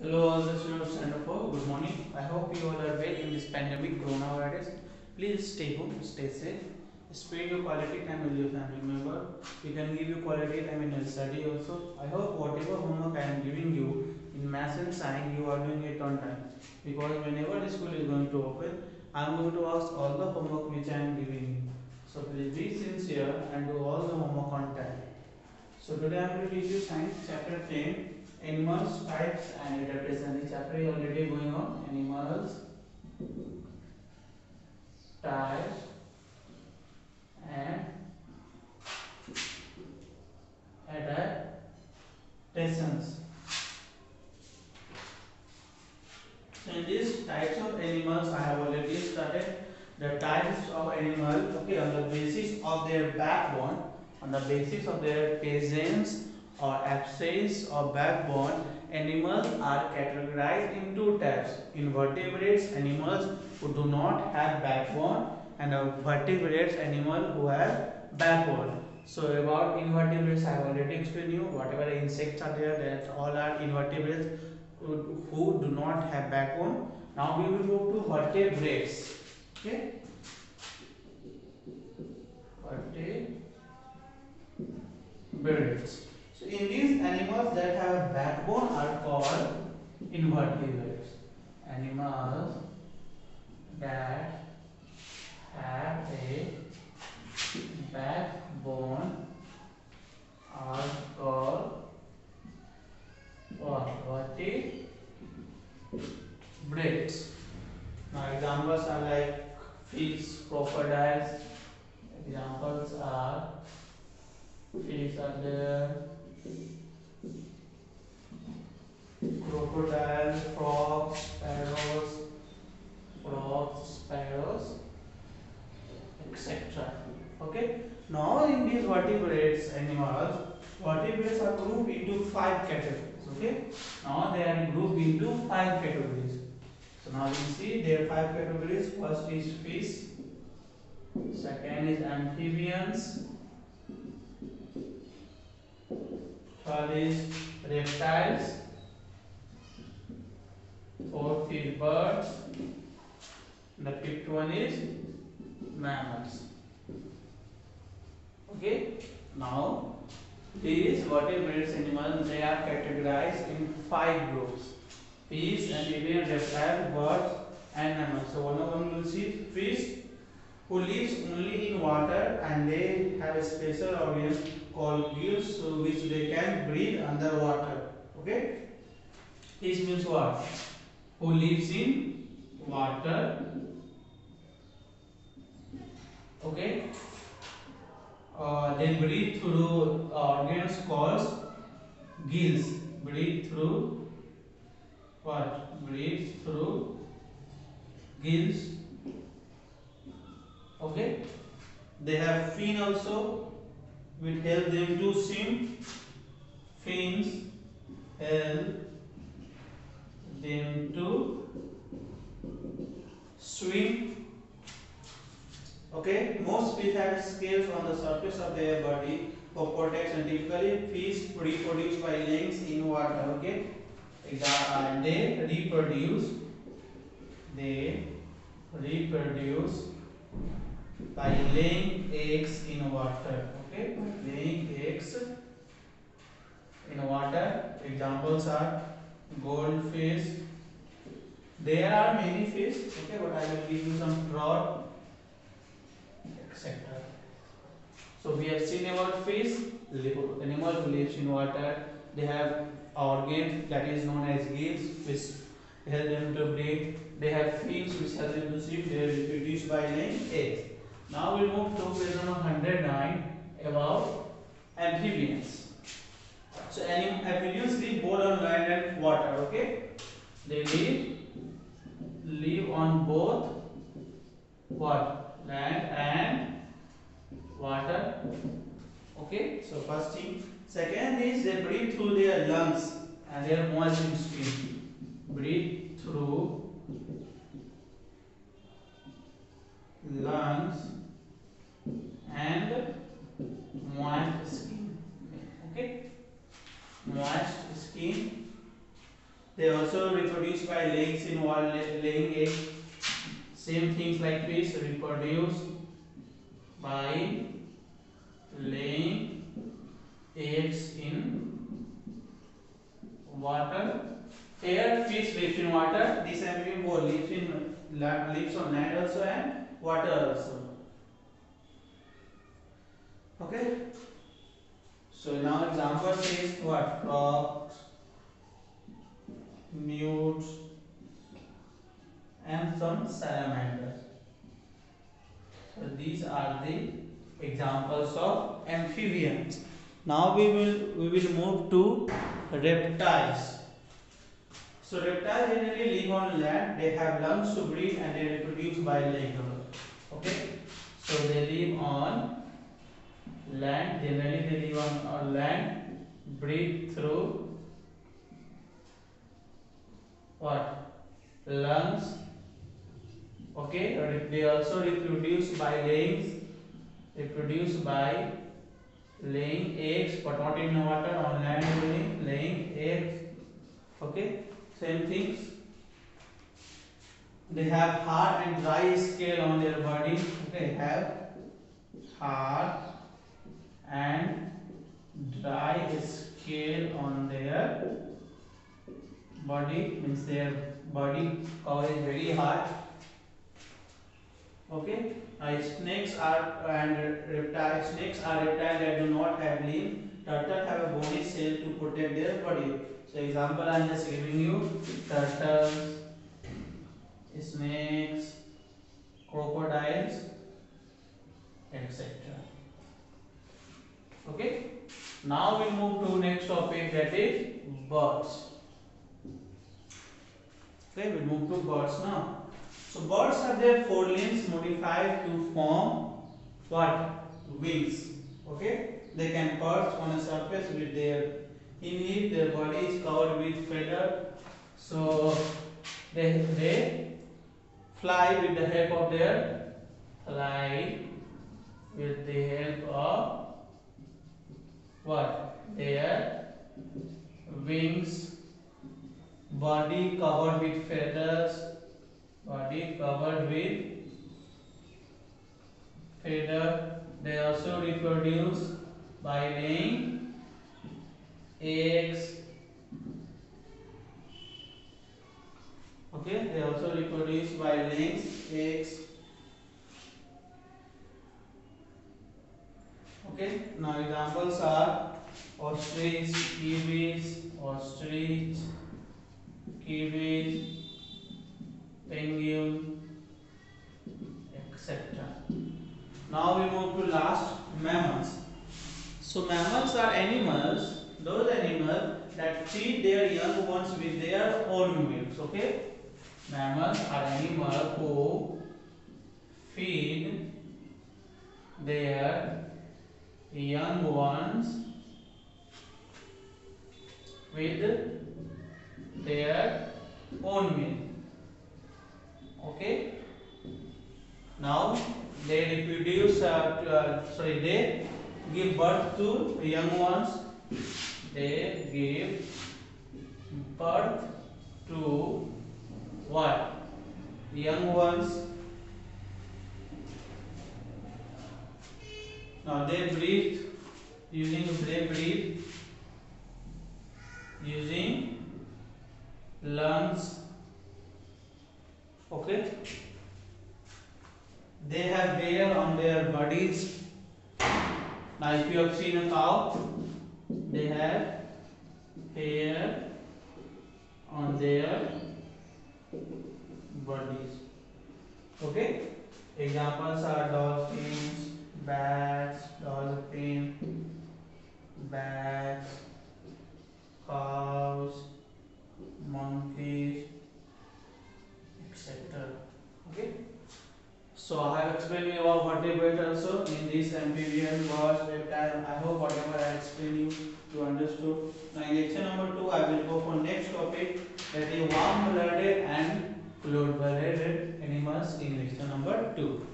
Hello, all the students and for good morning. I hope you all are well in this pandemic coronavirus. Please stay home, stay safe. Spend your quality time with your family member. We can give you quality time in your study also. I hope whatever homework I am giving you in maths and science, you are doing it on time. Because whenever the school is going to open, I am going to ask all the homework which I am giving you. So please be sincere and do all the homework on time. So today I am going to teach you science chapter 10, animals, types and adaptation. The chapter is already going on. Animals, types and adaptations. So in these types of animals I have already started the types of animal, okay, on the basis of their backbone, on the basis of their presence or absence of backbone, animals are categorized in two types: invertebrates, animals who do not have backbone, and vertebrates, animals who have backbone. So about invertebrates I have already explained you. Whatever insects are there, that all are invertebrates who do not have backbone. Now we will move to vertebrates. Okay, vertebrates. So in these animals that have backbone are called invertebrates. Animals that have a backbone are called what? Vertebrates. Now examples are like fish, crocodiles. Examples are fish are there, crocodiles, frogs, sparrows, etc. Okay. Now in these vertebrates animals, vertebrates are grouped into five categories. Okay. Now they are grouped into five categories. So now we see there are five categories. First is fish, second is amphibians, third is reptiles, fourth is birds, the fifth one is mammals. Okay. Now these vertebrates animals, they are categorized in five groups: fish, amphibian, reptile, birds and mammals. So one of them will see fish, who lives only in water and they have a special organ called gills, so which they can breathe underwater. Okay. Fish means what? Who lives in water. Okay. They breathe through organs called gills. Breathe through what? Breathe through gills. Okay. They have fin also, which help them to swim. Fins help them to swim. Okay, most fish have scales on the surface of their body for protection. Typically, fish reproduce by laying in water. Okay, and they reproduce. They reproduce by laying eggs in water. Okay, laying eggs in water. Examples are goldfish. There are many fish. Okay, but I will give you some trout, etc. So we have seen about fish, animal who lives in water. They have organs that is known as gills, which help them to breathe. They have fins which help them to swim. They are reproduced by laying eggs. Now we move to page number 109 about amphibians. So amphibians live both on land and water. Okay, they live on both what? Land and water. Okay, so first thing. Second is they breathe through their lungs and their moistened skin. Breathe through lungs and moist skin. Okay, moist skin. They also reproduce by laying in wall, laying egg. Same things like fish reproduce by laying eggs in water. Here fish lives in water. This amphibian both lives on land also and water also. Okay. So now example is what? Frogs, newts, and some salamanders. So these are the examples of amphibians. Now we will move to reptiles. So reptiles generally live on land. They have lungs to breathe and they reproduce by laying. Okay. So they live on land. Generally they live on land. Breathe through what? Lungs. Okay. They also reproduce by laying. Reproduce by laying eggs, but not in water. On land only laying eggs. Okay. Same things. They have hard and dry scale on their body. Okay, have hard and dry scale on their body, means their body cover is very hard. Okay, snakes are reptiles that do not have limbs. Turtles have a bony shell to protect their body. So example I am just giving you: turtles, snakes, crocodiles, etc. Okay. Now we move to next topic, that is birds. Okay, we move to birds now. So birds have their forelimbs modified to form what? Wings. Okay. They can perch on a surface with their indeed their body is covered with feather. So they fly with the help of what? Their wings, body covered with feathers, feather. They also reproduce by laying eggs. Okay, they also reproduce by laying eggs. Okay, now examples are ostrich, kiwis, penguin, etc. Now we move to last, mammals. So mammals are those animals that feed their young ones with their own milks. Okay, mammals are animals who feed their young ones with their own milk. Okay. Now they reproduce. They give birth to young ones. They give birth to what? Young ones. Now they breathe using lungs. Okay. They have hair on their bodies. Now if you have seen a cow, they have hair on their bodies. Okay. Examples are dolphins, bats, cows, monkeys, etc. Okay. So I have explained you about vertebrates also in this amphibian, birds, reptile. I hope whatever I explained you understood. Now in lecture number 2 I will go for next topic, that is warm blooded and cold blooded animals in lecture number 2.